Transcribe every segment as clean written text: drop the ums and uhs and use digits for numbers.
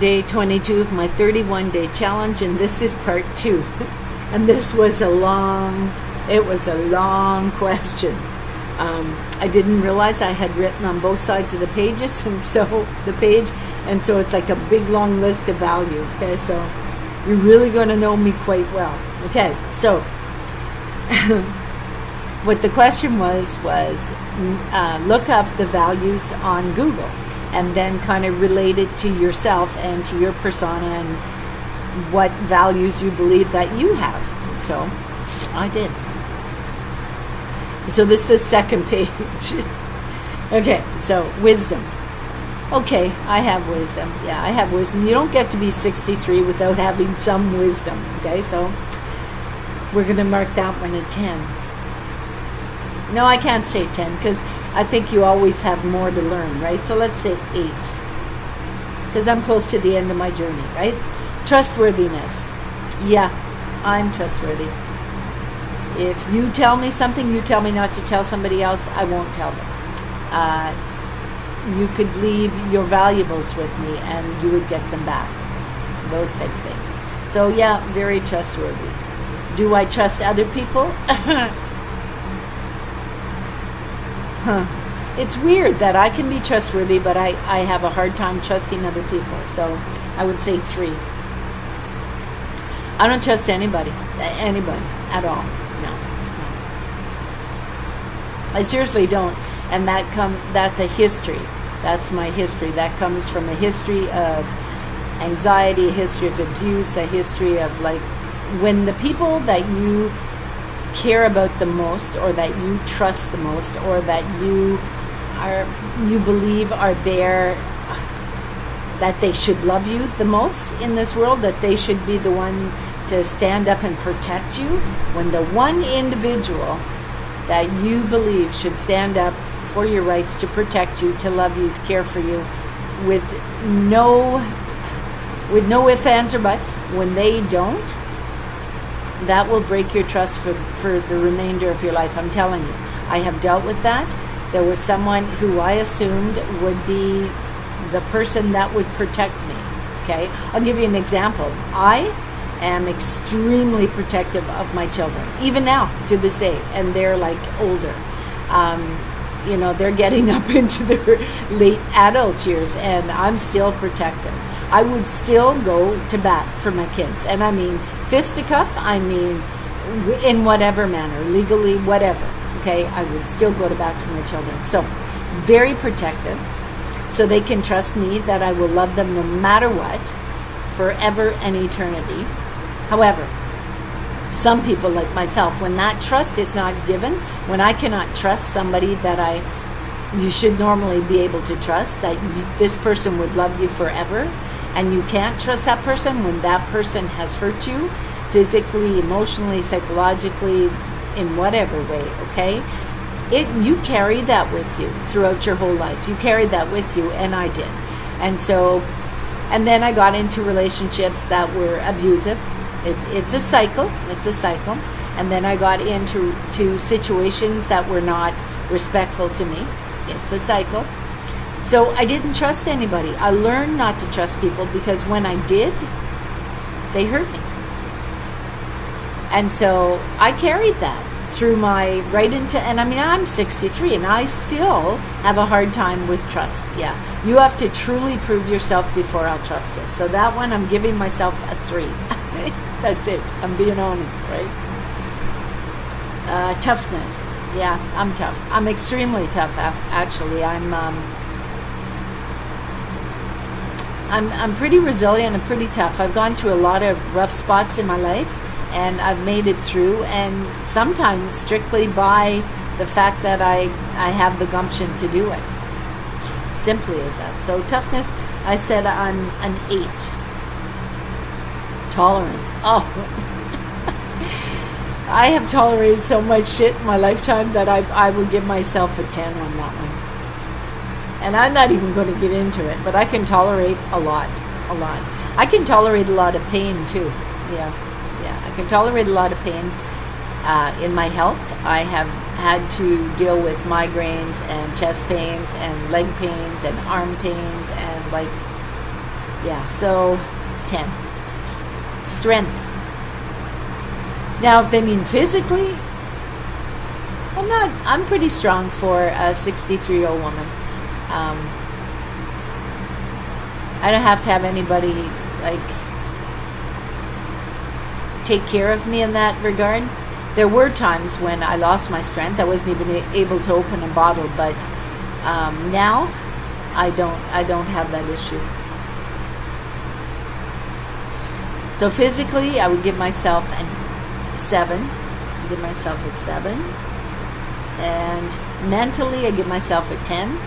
day 22 of my 31-day challenge, and this is part 2. And this was a long question. I didn't realize I had written on both sides of the pages, and so it's like a big long list of values. Okay, so you're really going to know me quite well. Okay, so what the question was look up the values on Google and then kind of relate it to yourself and to your persona and what values you believe that you have. So I did. So this is the second page. Okay, so wisdom. Okay, I have wisdom. Yeah, I have wisdom. You don't get to be 63 without having some wisdom. Okay, so we're going to mark that one a 10. No, I can't say 10 because I think you always have more to learn, right? So let's say 8 because I'm close to the end of my journey, right? Trustworthiness. Yeah, I'm trustworthy. If you tell me something, you tell me not to tell somebody else, I won't tell them. You could leave your valuables with me and you would get them back. Those type of things. So yeah, very trustworthy. Do I trust other people? It's weird that I can be trustworthy, but I have a hard time trusting other people. So I would say 3. I don't trust anybody at all. No. I seriously don't. And that's a history. That's my history. That comes from a history of anxiety, a history of abuse, a history of like when the people that you care about the most or that you trust the most or that you believe are there, that they should love you the most in this world, that they should be the one to stand up and protect you, when the one individual that you believe should stand up for your rights, to protect you, to love you, to care for you, with no ifs, ands, or buts, when they don't, that will break your trust for the remainder of your life. I'm telling you, I have dealt with that. There was someone who I assumed would be the person that would protect me. Okay, I'll give you an example. I am extremely protective of my children, even now to this day, and they're like older. They're getting up into their late adult years, and I'm still protective. I would still go to bat for my kids, and I mean fisticuff, I mean in whatever manner, legally, whatever. Okay, I would still go to bat for my children. So very protective, so they can trust me that I will love them no matter what, forever and eternity. However, some people like myself, when that trust is not given, when I cannot trust somebody that you should normally be able to trust, that this person would love you forever, and you can't trust that person when that person has hurt you physically, emotionally, psychologically, in whatever way, okay? You carry that with you throughout your whole life. You carried that with you, and I did. And then I got into relationships that were abusive. It's a cycle. And then I got into situations that were not respectful to me. It's a cycle. So I didn't trust anybody. I learned not to trust people because when I did, they hurt me. And so I carried that through I'm 63 and I still have a hard time with trust. Yeah. You have to truly prove yourself before I'll trust you. So that one, I'm giving myself a 3. That's it. I'm being honest, right? Toughness. Yeah, I'm tough. I'm extremely tough, actually. I'm pretty resilient and pretty tough. I've gone through a lot of rough spots in my life, and I've made it through, and sometimes strictly by the fact that I have the gumption to do it. Simply as that. So toughness, I said I'm an 8. Tolerance. Oh. I have tolerated so much shit in my lifetime that I would give myself a 10 on that one. And I'm not even going to get into it, but I can tolerate a lot. I can tolerate a lot of pain too. Yeah, I can tolerate a lot of pain. In my health, I have had to deal with migraines and chest pains and leg pains and arm pains and like Yeah, so 10. Strength. Now, if they mean physically, I'm pretty strong for a 63-year-old woman. I don't have to have anybody, like, take care of me in that regard. There were times when I lost my strength. I wasn't even able to open a bottle, but now I don't have that issue. So physically, I would give myself a 7. Give myself a 7. And mentally, I give myself a 10.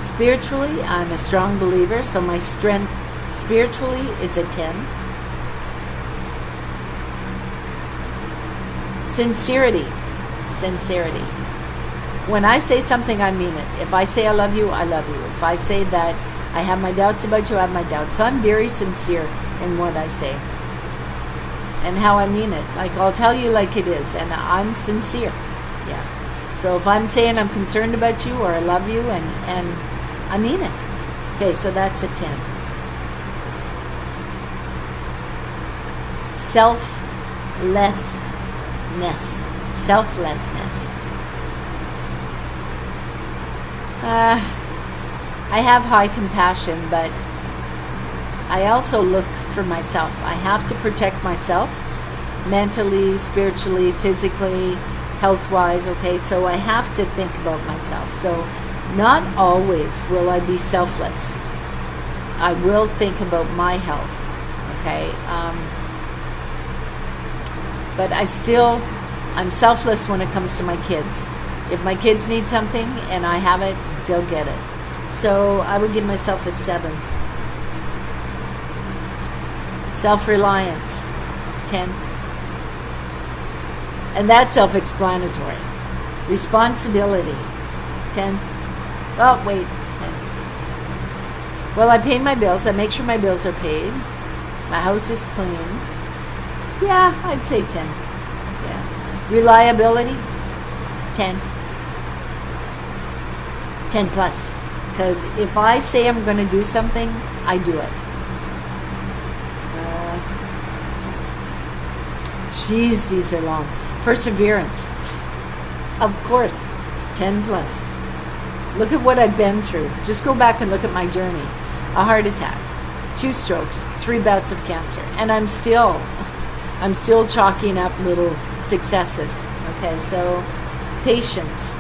Spiritually, I'm a strong believer, so my strength spiritually is a 10. Sincerity. When I say something, I mean it. If I say I love you, I love you. If I say that I have my doubts about you, I have my doubts. So I'm very sincere in what I say and how I mean it. Like, I'll tell you like it is, and I'm sincere. Yeah. So if I'm saying I'm concerned about you or I love you, and I mean it. Okay, so that's a 10. Selflessness. I have high compassion, but I also look for myself. I have to protect myself mentally, spiritually, physically, health-wise, okay? So I have to think about myself. So not always will I be selfless. I will think about my health, okay? But I'm selfless when it comes to my kids. If my kids need something and I have it, they'll get it. So I would give myself a 7. Self-reliance, 10. And that's self-explanatory. Responsibility, 10. Oh, wait, 10. Well, I pay my bills. I make sure my bills are paid. My house is clean. Yeah, I'd say 10. Yeah. Reliability, 10. 10 plus. Because if I say I'm going to do something, I do it. Geez, these are long. Perseverance. Of course, 10 plus. Look at what I've been through. Just go back and look at my journey. A heart attack, 2 strokes, 3 bouts of cancer. And I'm still chalking up little successes. Okay, so patience.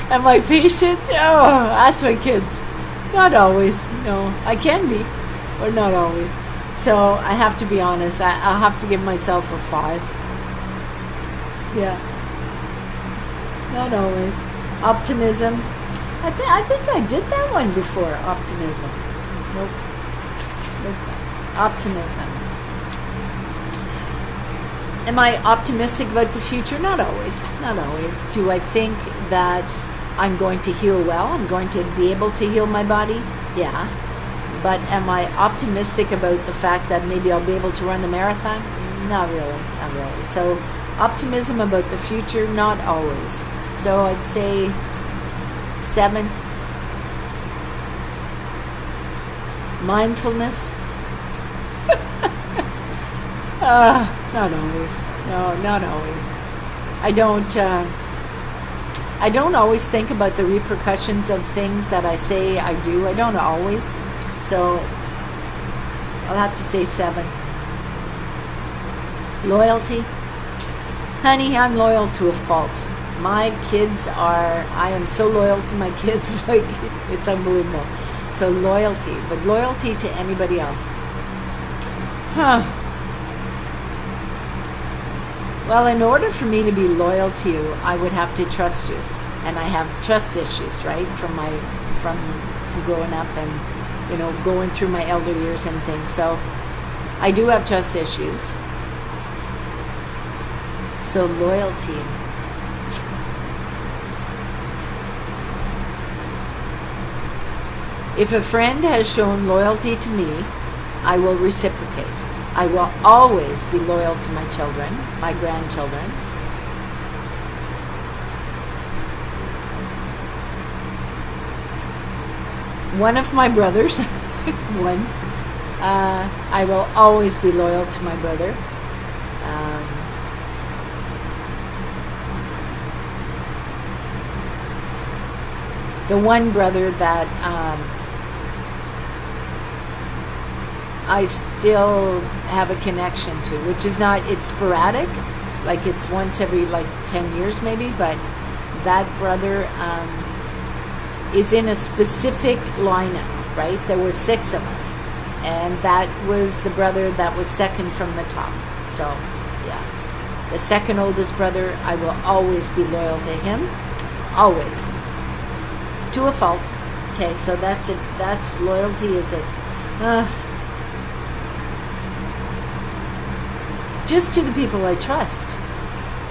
Am I patient? Oh, ask my kids. Not always. No, I can be, but not always. So I have to be honest. I'll have to give myself a 5. Yeah. Not always. Optimism. I think I did that one before. Optimism. Nope. Optimism. Am I optimistic about the future? Not always. Not always. Do I think that I'm going to heal well? I'm going to be able to heal my body? Yeah. But am I optimistic about the fact that maybe I'll be able to run a marathon? Not really. Not really. So optimism about the future? Not always. So I'd say 7. Mindfulness? Not always. No, not always. I don't always think about the repercussions of things that I say I do. I don't always. So I'll have to say 7. Loyalty? Honey, I'm loyal to a fault. My kids I am so loyal to my kids, like, it's unbelievable. So loyalty, but loyalty to anybody else. Well, in order for me to be loyal to you, I would have to trust you. And I have trust issues, right? From growing up and, going through my elder years and things. So I do have trust issues. So loyalty. If a friend has shown loyalty to me, I will reciprocate. I will always be loyal to my children, my grandchildren. one of my brothers, one, I will always be loyal to my brother. The one brother that I still have a connection to, which is not, it's sporadic, like it's once every like 10 years maybe, but that brother is in a specific lineup, right? There were 6 of us, and that was the brother that was second from the top. So, yeah. The second oldest brother, I will always be loyal to him. Always. To a fault. Okay, so that's it. That's loyalty, is it? Just to the people I trust.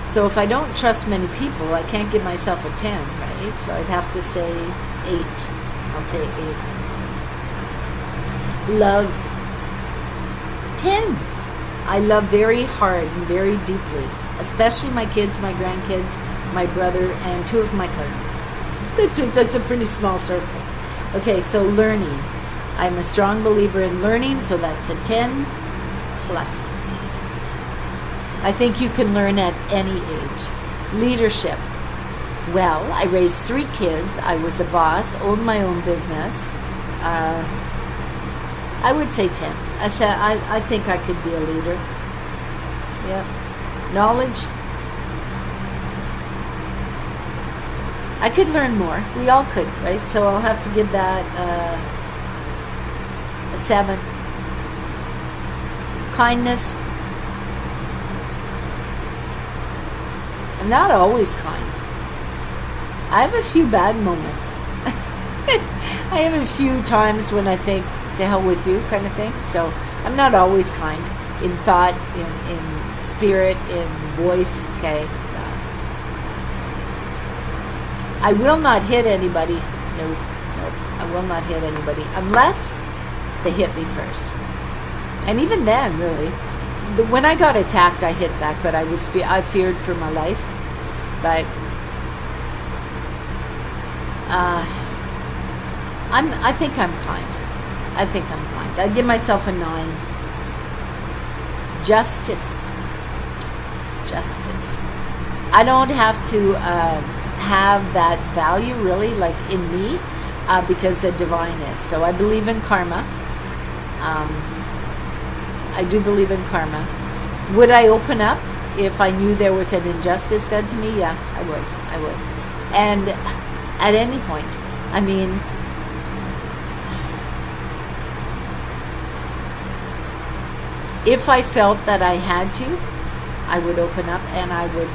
So if I don't trust many people, I can't give myself a 10, right? So I'd have to say 8. I'll say 8. Love, 10. I love very hard and very deeply, especially my kids, my grandkids, my brother, and 2 of my cousins. That's a pretty small circle. Okay, so learning. I'm a strong believer in learning, so that's a 10 plus. I think you can learn at any age. Leadership. Well, I raised 3 kids. I was a boss, owned my own business. I would say 10. I think I could be a leader. Yeah. Knowledge. I could learn more. We all could, right? So I'll have to give that a 7. Kindness. I'm not always kind. I have a few bad moments. I have a few times when I think, to hell with you, kind of thing. So I'm not always kind in thought, in spirit, in voice. Okay. I will not hit anybody. No, I will not hit anybody unless they hit me first. And even then, really, when I got attacked, I hit back, but I feared for my life. But I think I'm kind. I think I'm kind. I'd give myself a 9. Justice. I don't have to have that value really, like in me, because the divine is. So I believe in karma. I do believe in karma. Would I open up if I knew there was an injustice done to me? Yeah, I would. And at any point, I mean, if I felt that I had to, I would open up and I would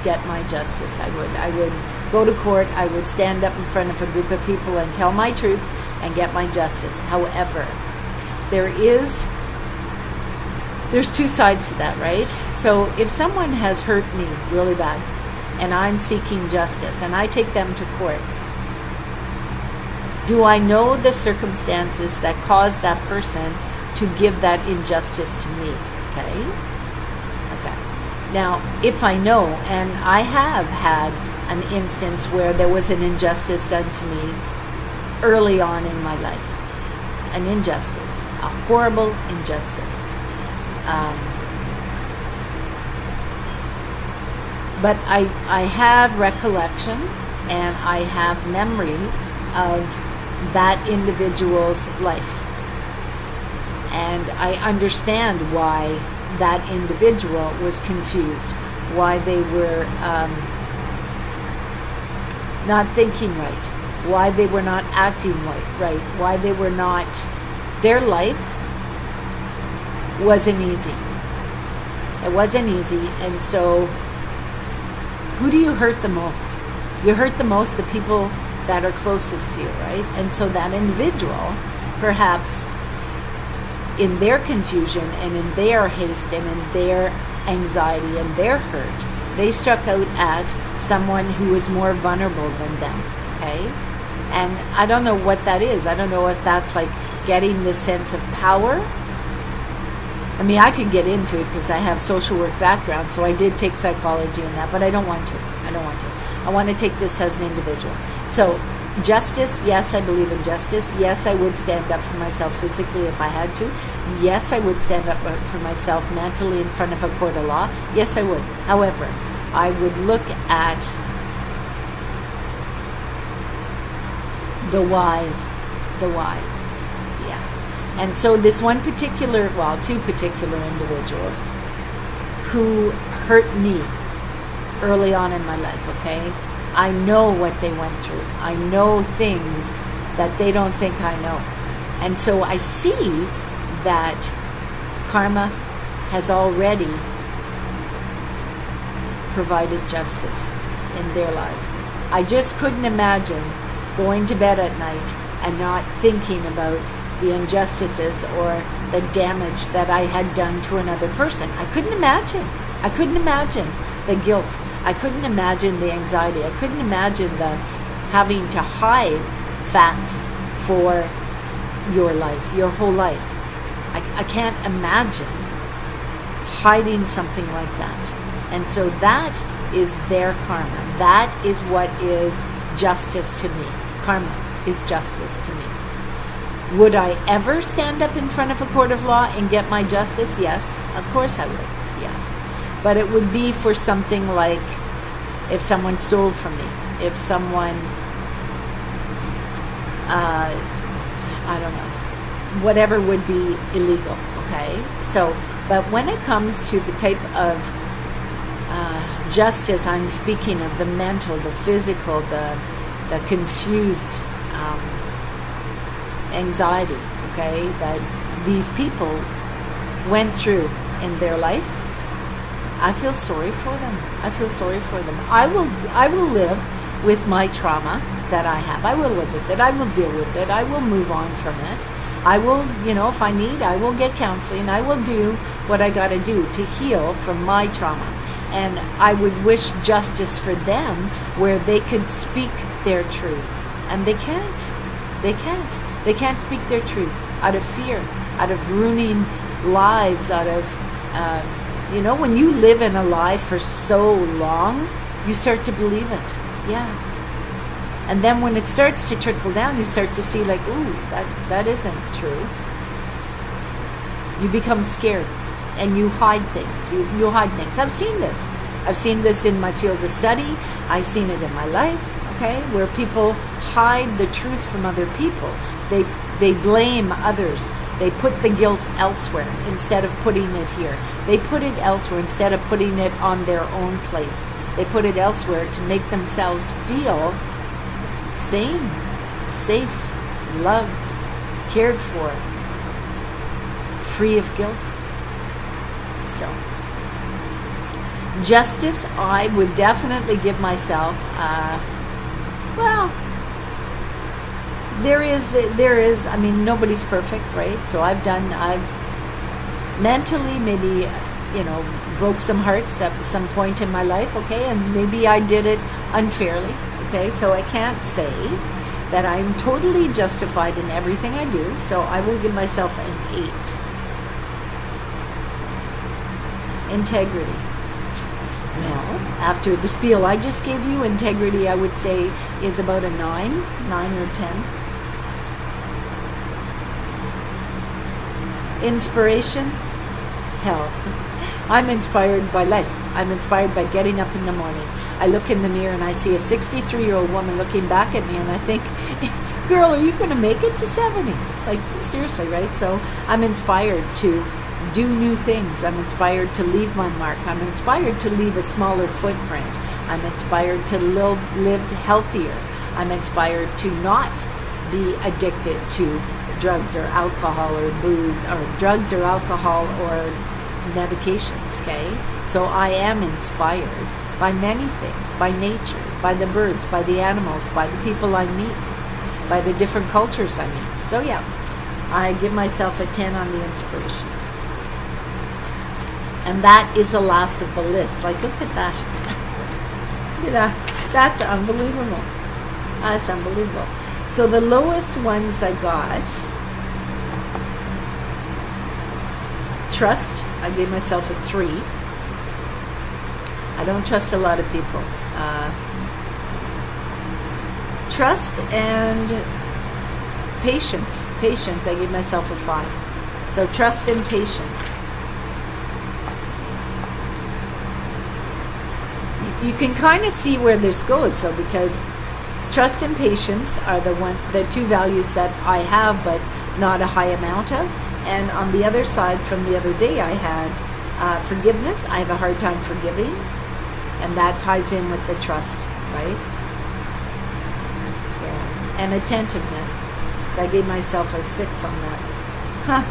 get my justice. I would go to court. I would stand up in front of a group of people and tell my truth and get my justice. However, there's 2 sides to that, right? So if someone has hurt me really bad and I'm seeking justice and I take them to court, do I know the circumstances that caused that person to give that injustice to me? Okay. Now, if I know, and I have had an instance where there was an injustice done to me early on in my life, an injustice, a horrible injustice. But I have recollection and I have memory of that individual's life. And I understand why that individual was confused, why they were not thinking right, why they were not acting right, why they were not, their life wasn't easy. It wasn't easy. And so who do you hurt the most? You hurt the most the people that are closest to you, right? And so that individual, perhaps in their confusion and in their haste and in their anxiety and their hurt, they struck out at someone who was more vulnerable than them, okay? And I don't know what that is. I don't know if that's like getting this sense of power. I mean, I could get into it because I have social work background, so I did take psychology in that, but I don't want to. I want to take this as an individual. So Justice, yes, I believe in justice. Yes, I would stand up for myself physically if I had to. Yes, I would stand up for myself mentally in front of a court of law. Yes, I would. However, I would look at the wise. Yeah. And so this one particular, well, two particular individuals who hurt me early on in my life, okay? I know what they went through. I know things that they don't think I know. And so I see that karma has already provided justice in their lives. I just couldn't imagine going to bed at night and not thinking about the injustices or the damage that I had done to another person. I couldn't imagine. I couldn't imagine the guilt. I couldn't imagine the anxiety. I couldn't imagine the having to hide facts for your life, your whole life. I can't imagine hiding something like that. And so that is their karma. That is what is justice to me. Karma is justice to me. Would I ever stand up in front of a court of law and get my justice? Yes, of course I would. Yeah. But it would be for something like if someone stole from me, if someone, I don't know, whatever would be illegal, okay? So, but when it comes to the type of justice I'm speaking of, the mental, the physical, the confused anxiety, okay, that these people went through in their life, I feel sorry for them. I feel sorry for them. I will live with my trauma that I have. I will live with it. I will deal with it. I will move on from it. I will, if I need, I will get counseling. I will do what I got to do to heal from my trauma. And I would wish justice for them where they could speak their truth. And they can't. They can't. They can't speak their truth out of fear, out of ruining lives, out of, when you live in a lie for so long, you start to believe it. Yeah. And then when it starts to trickle down, you start to see like, ooh, that isn't true. You become scared and you hide things. You hide things. I've seen this. I've seen this in my field of study. I've seen it in my life, okay, where people hide the truth from other people. They blame others. They put the guilt elsewhere instead of putting it here. They put it elsewhere instead of putting it on their own plate. They put it elsewhere to make themselves feel sane, safe, loved, cared for, free of guilt. So, justice, I would definitely give myself, there is, nobody's perfect, right? So I've mentally maybe, broke some hearts at some point in my life, okay? And maybe I did it unfairly, okay? So I can't say that I'm totally justified in everything I do, so I will give myself an 8. Integrity. Well, after the spiel I just gave you, integrity, I would say, is about a 9 or 10. Inspiration? Hell. I'm inspired by life. I'm inspired by getting up in the morning. I look in the mirror and I see a 63-year-old woman looking back at me and I think, girl, are you going to make it to 70? Like, seriously, right? So I'm inspired to do new things. I'm inspired to leave my mark. I'm inspired to leave a smaller footprint. I'm inspired to live healthier. I'm inspired to not be addicted to drugs or alcohol or booze or drugs or alcohol or medications, okay? So I am inspired by many things, by nature, by the birds, by the animals, by the people I meet, by the different cultures I meet. So yeah, I give myself a 10 on the inspiration. And that is the last of the list. Like, look at that. That's unbelievable. That's unbelievable. So the lowest ones I got, trust, I gave myself a 3. I don't trust a lot of people. trust and patience. Patience, I gave myself a 5. So trust and patience. You can kind of see where this goes, though, because trust and patience are the two values that I have, but not a high amount of. And on the other side, from the other day, I had forgiveness. I have a hard time forgiving, and that ties in with the trust, right? Yeah. And attentiveness. So I gave myself a 6 on that.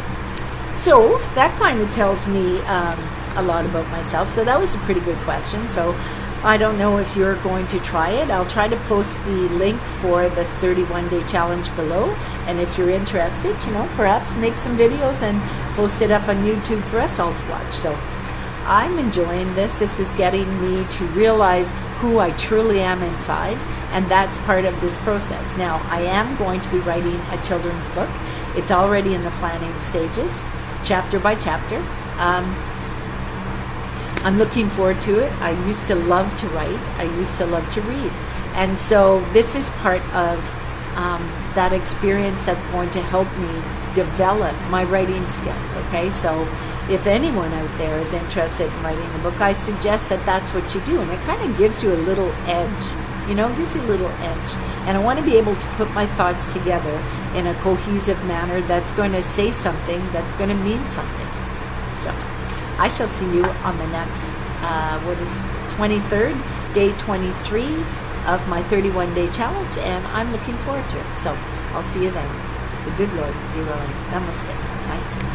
So that kind of tells me a lot about myself. So that was a pretty good question. So I don't know if you're going to try it. I'll try to post the link for the 31-day challenge below. And if you're interested, perhaps make some videos and post it up on YouTube for us all to watch. So I'm enjoying this. This is getting me to realize who I truly am inside. And that's part of this process. Now, I am going to be writing a children's book. It's already in the planning stages, chapter by chapter. I'm looking forward to it. I used to love to write. I used to love to read. And so this is part of that experience that's going to help me develop my writing skills, okay? So if anyone out there is interested in writing a book, I suggest that that's what you do. And it kind of gives you a little edge, gives you a little edge. And I want to be able to put my thoughts together in a cohesive manner that's going to say something, that's going to mean something. So I shall see you on the next, 23rd, day 23 of my 31-day challenge, and I'm looking forward to it. So I'll see you then. The good Lord be willing. Namaste. Bye.